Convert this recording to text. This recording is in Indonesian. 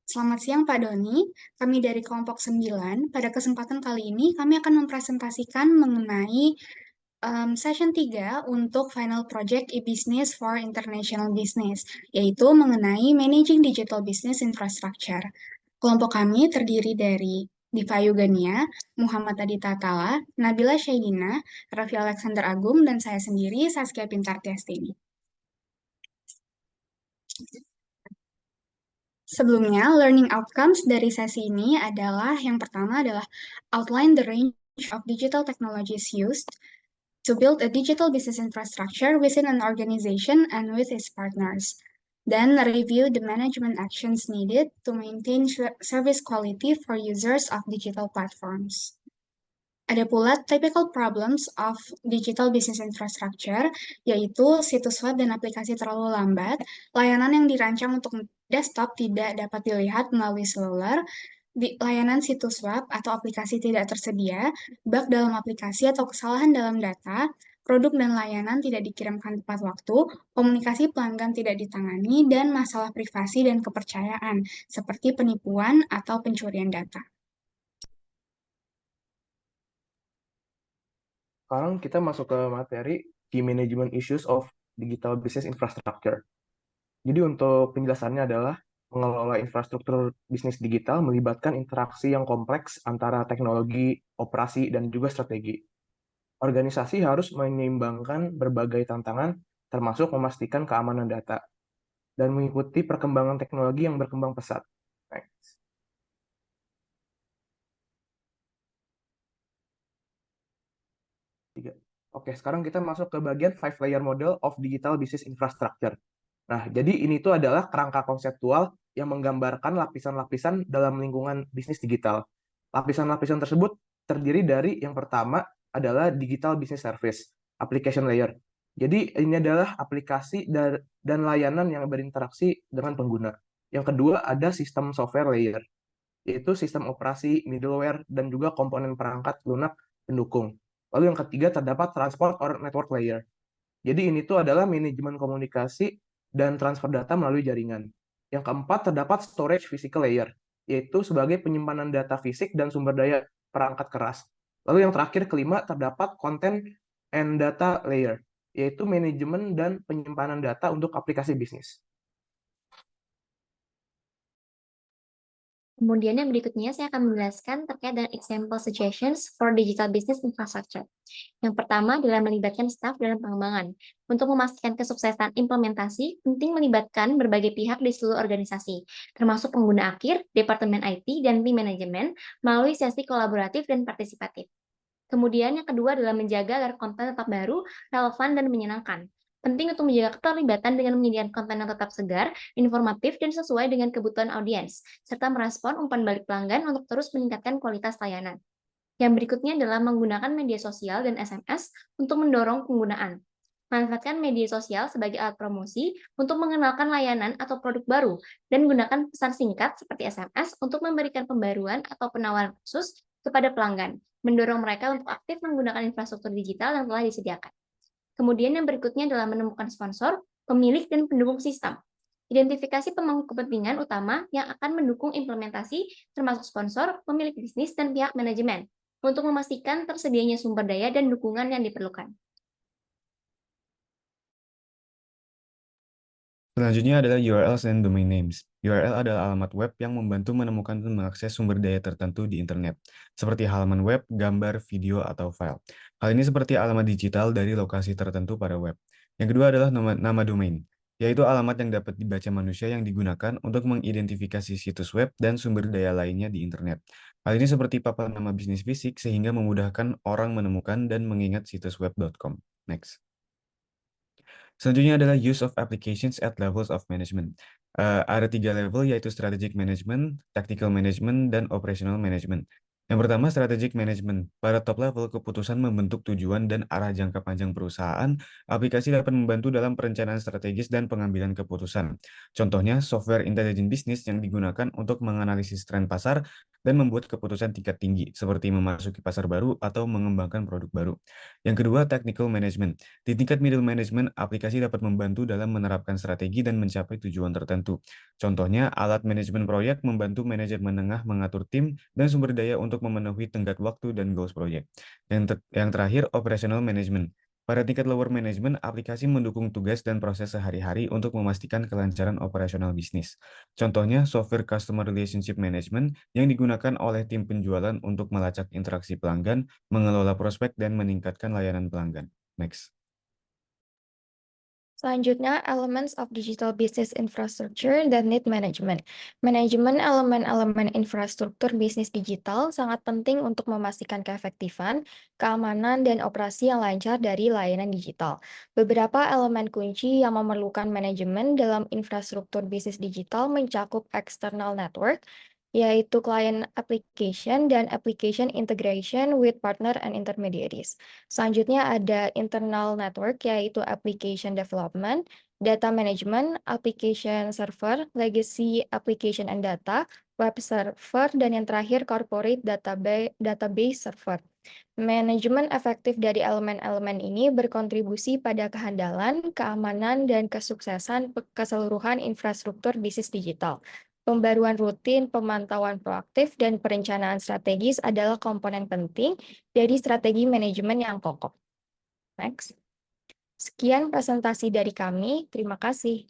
Selamat siang Pak Doni, kami dari kelompok 9. Pada kesempatan kali ini kami akan mempresentasikan mengenai session 3 untuk Final Project e-Business for International Business, yaitu mengenai Managing Digital Business Infrastructure. Kelompok kami terdiri dari Diva Yugania, Muhammad Adita Tala, Nabila Syaidina, Raffi Alexander Agung, dan saya sendiri, Saskia Pintar Tiastini. Sebelumnya, learning outcomes dari sesi ini adalah yang pertama adalah outline the range of digital technologies used to build a digital business infrastructure within an organization and with its partners. Then review the management actions needed to maintain service quality for users of digital platforms. Ada pula typical problems of digital business infrastructure, yaitu situs web dan aplikasi terlalu lambat, layanan yang dirancang untuk desktop tidak dapat dilihat melalui seluler, layanan situs web atau aplikasi tidak tersedia, bug dalam aplikasi atau kesalahan dalam data, produk dan layanan tidak dikirimkan tepat waktu, komunikasi pelanggan tidak ditangani, dan masalah privasi dan kepercayaan, seperti penipuan atau pencurian data. Sekarang kita masuk ke materi Key Management Issues of Digital Business Infrastructure. Jadi untuk penjelasannya adalah mengelola infrastruktur bisnis digital melibatkan interaksi yang kompleks antara teknologi, operasi, dan juga strategi. Organisasi harus menyeimbangkan berbagai tantangan, termasuk memastikan keamanan data, dan mengikuti perkembangan teknologi yang berkembang pesat. Next. Oke, sekarang kita masuk ke bagian 5-layer model of digital business infrastructure. Nah, jadi ini tuh adalah kerangka konseptual yang menggambarkan lapisan-lapisan dalam lingkungan bisnis digital. Lapisan-lapisan tersebut terdiri dari yang pertama adalah digital business service, application layer. Jadi ini adalah aplikasi dan layanan yang berinteraksi dengan pengguna. Yang kedua ada sistem software layer, yaitu sistem operasi, middleware, dan juga komponen perangkat lunak pendukung. Lalu yang ketiga terdapat transport or network layer. Jadi ini tuh adalah manajemen komunikasi dan transfer data melalui jaringan. Yang keempat terdapat storage physical layer, yaitu sebagai penyimpanan data fisik dan sumber daya perangkat keras. Lalu yang terakhir kelima terdapat content and data layer, yaitu manajemen dan penyimpanan data untuk aplikasi bisnis. Kemudian yang berikutnya saya akan menjelaskan terkait dengan example suggestions for digital business infrastructure. Yang pertama adalah melibatkan staf dalam pengembangan. Untuk memastikan kesuksesan implementasi, penting melibatkan berbagai pihak di seluruh organisasi, termasuk pengguna akhir, departemen IT, dan tim manajemen melalui sesi kolaboratif dan partisipatif. Kemudian yang kedua adalah menjaga agar konten tetap baru, relevan, dan menyenangkan. Penting untuk menjaga keterlibatan dengan menyediakan konten yang tetap segar, informatif, dan sesuai dengan kebutuhan audiens, serta merespon umpan balik pelanggan untuk terus meningkatkan kualitas layanan. Yang berikutnya adalah menggunakan media sosial dan SMS untuk mendorong penggunaan. Manfaatkan media sosial sebagai alat promosi untuk mengenalkan layanan atau produk baru, dan gunakan pesan singkat seperti SMS untuk memberikan pembaruan atau penawaran khusus kepada pelanggan, mendorong mereka untuk aktif menggunakan infrastruktur digital yang telah disediakan. Kemudian yang berikutnya adalah menemukan sponsor, pemilik, dan pendukung sistem. Identifikasi pemangku kepentingan utama yang akan mendukung implementasi, termasuk sponsor, pemilik bisnis, dan pihak manajemen, untuk memastikan tersedianya sumber daya dan dukungan yang diperlukan. Selanjutnya adalah URLs and domain names. URL adalah alamat web yang membantu menemukan dan mengakses sumber daya tertentu di internet, seperti halaman web, gambar, video, atau file. Hal ini seperti alamat digital dari lokasi tertentu pada web. Yang kedua adalah nama domain, yaitu alamat yang dapat dibaca manusia yang digunakan untuk mengidentifikasi situs web dan sumber daya lainnya di internet. Hal ini seperti papan nama bisnis fisik sehingga memudahkan orang menemukan dan mengingat situs web.com. Next. Selanjutnya adalah use of applications at levels of management. Ada 3 level, yaitu strategic management, tactical management, dan operational management. Yang pertama, strategic management. Pada top level, keputusan membentuk tujuan dan arah jangka panjang perusahaan, aplikasi dapat membantu dalam perencanaan strategis dan pengambilan keputusan. Contohnya, software intelligent business yang digunakan untuk menganalisis tren pasar dan membuat keputusan tingkat tinggi, seperti memasuki pasar baru atau mengembangkan produk baru. Yang kedua, technical management. Di tingkat middle management, aplikasi dapat membantu dalam menerapkan strategi dan mencapai tujuan tertentu. Contohnya, alat manajemen proyek membantu manajer menengah mengatur tim dan sumber daya untuk memenuhi tenggat waktu dan goals proyek. Yang terakhir, operational management. Pada tingkat lower management, aplikasi mendukung tugas dan proses sehari-hari untuk memastikan kelancaran operasional bisnis. Contohnya, software Customer Relationship Management yang digunakan oleh tim penjualan untuk melacak interaksi pelanggan, mengelola prospek, dan meningkatkan layanan pelanggan. Next. Selanjutnya, elements of digital business infrastructure dan need management. Manajemen elemen-elemen infrastruktur bisnis digital sangat penting untuk memastikan keefektifan, keamanan, dan operasi yang lancar dari layanan digital. Beberapa elemen kunci yang memerlukan manajemen dalam infrastruktur bisnis digital mencakup external network, yaitu client application dan application integration with partner and intermediaries. Selanjutnya ada internal network, yaitu application development, data management, application server, legacy application and data, web server, dan yang terakhir corporate database server. Manajemen efektif dari elemen-elemen ini berkontribusi pada kehandalan, keamanan, dan kesuksesan keseluruhan infrastruktur bisnis digital. Pembaruan rutin, pemantauan proaktif, dan perencanaan strategis adalah komponen penting dari strategi manajemen yang kokoh. Next. Sekian presentasi dari kami. Terima kasih.